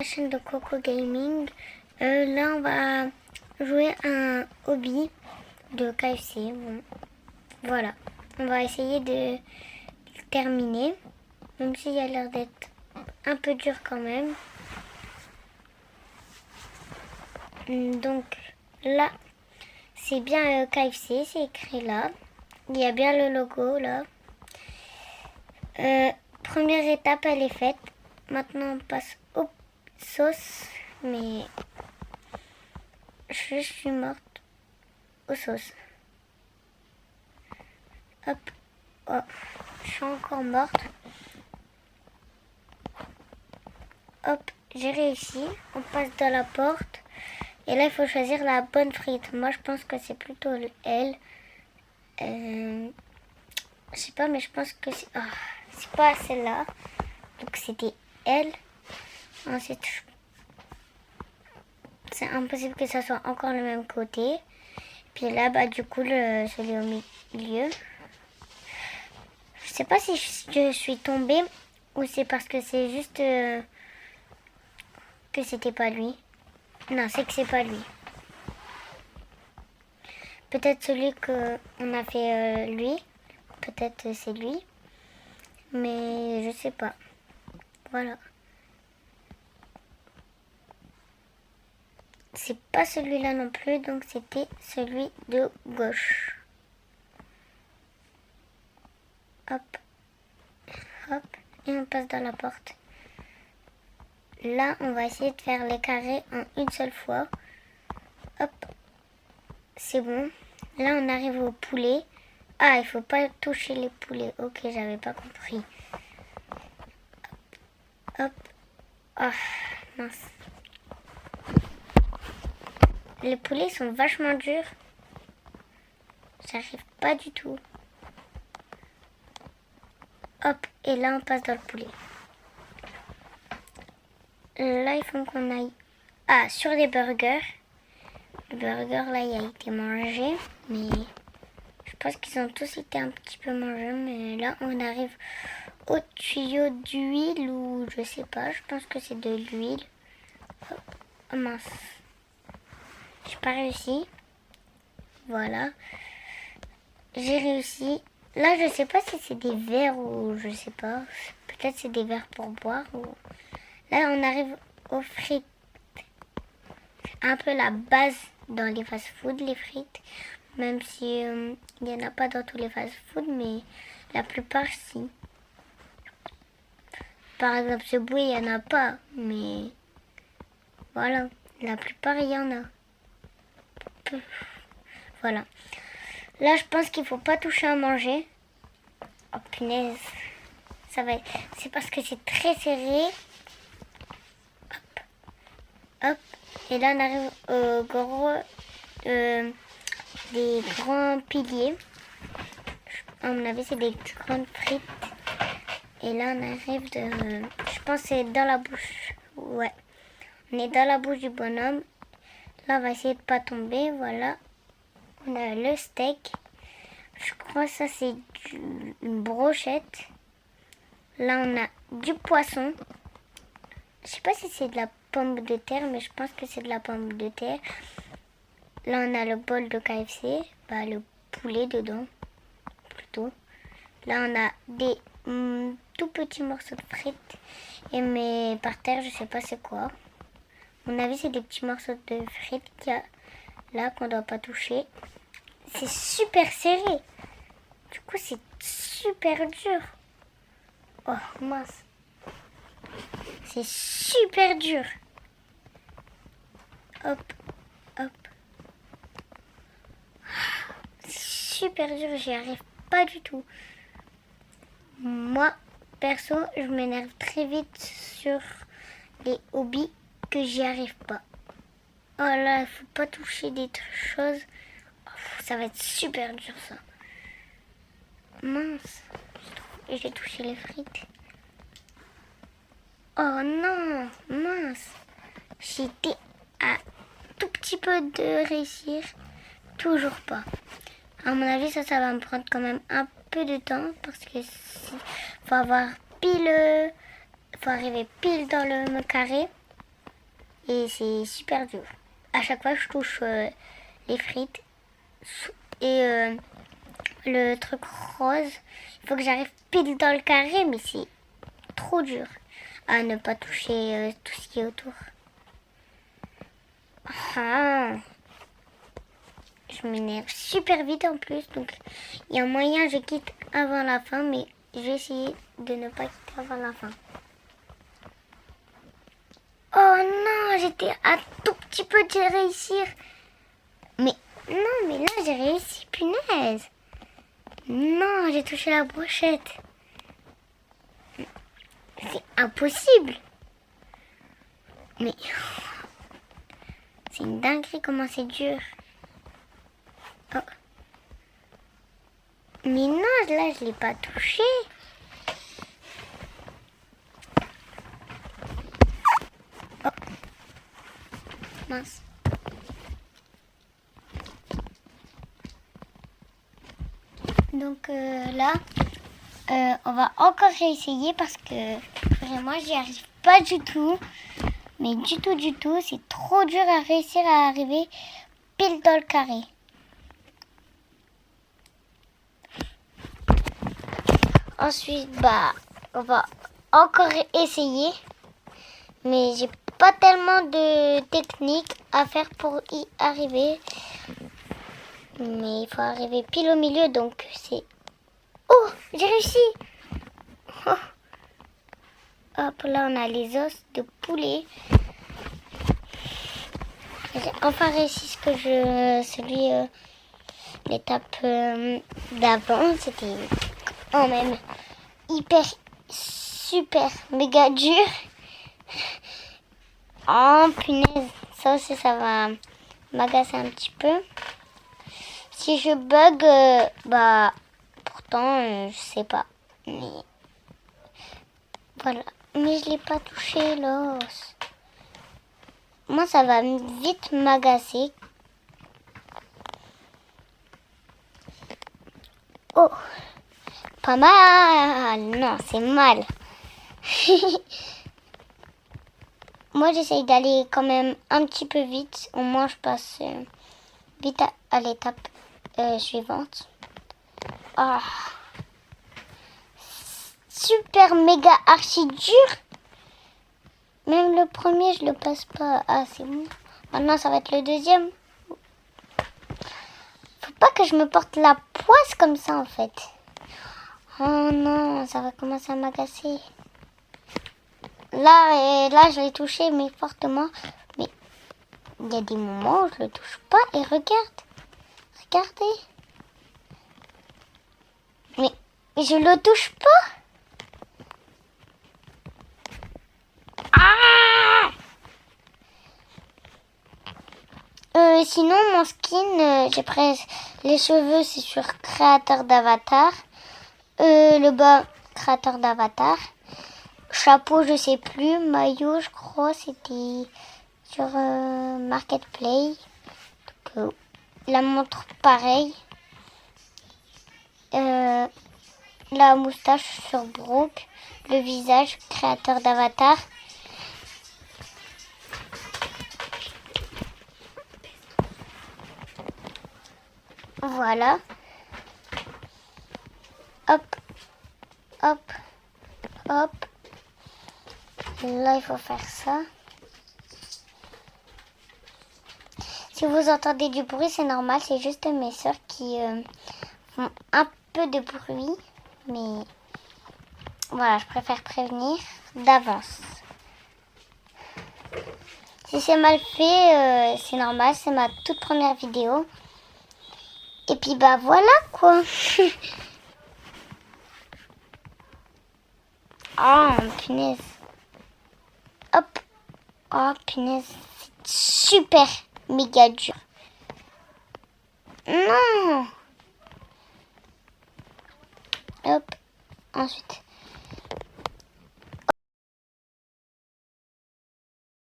Chaîne de Coco Gaming. Là, on va jouer à un hobby de KFC. Bon, voilà. On va essayer de le terminer, même s'il a l'air d'être un peu dur quand même. Donc là, c'est bien KFC, c'est écrit là. Il y a bien le logo là. Première étape, elle est faite. Maintenant, on passe aux sauces. Mais je suis morte aux sauces. Hop. Oh, je suis encore morte. Hop, j'ai réussi. On passe dans la porte. Et là, il faut choisir la bonne frite. Moi, je pense que c'est plutôt elle. Je sais pas, mais je pense que c'est pas celle-là. Donc, c'était elle. Ensuite, c'est impossible que ça soit encore le même côté. Puis là, du coup, celui au milieu. Je sais pas si je suis tombée ou c'est parce que c'est juste que c'était pas lui. Non, c'est que c'est pas lui. Peut-être celui qu'on a fait lui. Peut-être c'est lui. Mais je sais pas. Voilà. C'est pas celui-là non plus, donc c'était celui de gauche. Hop. Hop. Et on passe dans la porte. Là, on va essayer de faire les carrés en une seule fois. Hop. C'est bon. Là, on arrive au poulet. Ah, il faut pas toucher les poulets. Ok, j'avais pas compris. Hop. Ah, mince. Les poulets sont vachement durs. J'arrive pas du tout. Hop, et là, on passe dans le poulet. Là, il faut qu'on aille... Ah, sur les burgers. Le burger, là, il a été mangé. Mais je pense qu'ils ont tous été un petit peu mangés. Mais là, on arrive au tuyau d'huile ou je sais pas. Je pense que c'est de l'huile. Oh mince. J'ai pas réussi. Voilà. J'ai réussi. Là, je sais pas si c'est des verres ou je sais pas. Peut-être c'est des verres pour boire. Ou... Là, on arrive aux frites. Un peu la base dans les fast-food, les frites. Même si il n'y en a pas dans tous les fast-food, mais la plupart, si. Par exemple, ce bouet, il n'y en a pas. Mais voilà, la plupart, il y en a. Voilà. Là, je pense qu'il faut pas toucher à manger. Oh punaise. Ça va être... C'est parce que c'est très serré. Hop. Hop. Et là, on arrive au gros... des grands piliers. À mon avis, c'est des grandes frites. Et là, on arrive de... Je pense que c'est dans la bouche. Ouais. On est dans la bouche du bonhomme. Là, on va essayer de pas tomber. Voilà. On a le steak. Je crois que ça, c'est une brochette. Là, on a du poisson. Je sais pas si c'est de la pomme de terre, mais je pense que c'est de la pomme de terre. Là, on a le bol de KFC. Le poulet dedans, plutôt. Là, on a des tout petits morceaux de frites. Mais par terre, je sais pas c'est quoi. À mon avis, c'est des petits morceaux de frites qu'il y a là qu'on doit pas toucher. C'est super serré. Du coup, c'est super dur. Oh, mince. C'est super dur. Hop, hop. Super dur, j'y arrive pas du tout. Moi, perso, je m'énerve très vite sur les hobbies que j'y arrive pas. Oh là, il faut pas toucher des choses. Oh, ça va être super dur, ça. Mince. J'ai touché les frites. Oh non, mince. J'étais à tout petit peu de réussir. Toujours pas. À mon avis, ça va me prendre quand même un peu de temps parce que faut avoir pile, faut arriver pile dans le carré. et c'est super dur. À chaque fois, je touche les frites et le truc rose. Il faut que j'arrive pile dans le carré, mais c'est trop dur à ne pas toucher tout ce qui est autour. Ah, je m'énerve super vite en plus, donc il y a moyen je quitte avant la fin, mais je vais essayer de ne pas quitter avant la fin. Oh non, j'étais à tout petit peu de réussir. Mais non, mais là j'ai réussi, punaise. Non, j'ai touché la brochette. C'est impossible. Mais c'est une dinguerie comment c'est dur. Oh. Mais non, là je l'ai pas touché. Oh. Mince. Donc là, on va encore réessayer parce que vraiment j'y arrive pas du tout. Mais du tout, c'est trop dur à réussir à arriver pile dans le carré. Ensuite, on va encore essayer. Mais j'ai pas tellement de technique à faire pour y arriver. Mais il faut arriver pile au milieu, donc c'est... Oh, j'ai réussi! Oh. Hop, là on a les os de poulet. J'ai enfin réussi l'étape d'avant. C'était quand même hyper, super, méga dur. Oh punaise, ça aussi ça va m'agacer un petit peu. Si je bug, pourtant je sais pas. Mais voilà, mais je l'ai pas touché l'os. Moi ça va vite m'agacer. Oh, pas mal. Non, c'est mal. Moi, j'essaye d'aller quand même un petit peu vite. Au moins, je passe vite à l'étape suivante. Ah. Super, méga, archi dur. Même le premier, je le passe pas. Ah, c'est bon. Maintenant, ça va être le deuxième. Faut pas que je me porte la poisse comme ça, en fait. Oh non, ça va commencer à m'agacer. Là, je l'ai touché, mais fortement. Mais il y a des moments où je le touche pas. Et regarde. Regardez. Mais je le touche pas. Ah! Sinon, mon skin, j'ai presque... Les cheveux, c'est sur créateur d'avatar. Le bas, créateur d'avatar. Chapeau, je sais plus. Maillot, je crois, c'était sur Marketplace. Donc, la montre, pareil. La moustache sur Brooke. Le visage, créateur d'avatar. Voilà. Hop, hop, hop. Là, il faut faire ça. Si vous entendez du bruit, c'est normal. C'est juste mes soeurs qui font un peu de bruit. Mais voilà, je préfère prévenir d'avance. Si c'est mal fait, c'est normal. C'est ma toute première vidéo. Et puis, voilà, quoi. Oh, punaise. Hop. Oh, punaise. C'est super méga dur. Non. Hop. Ensuite.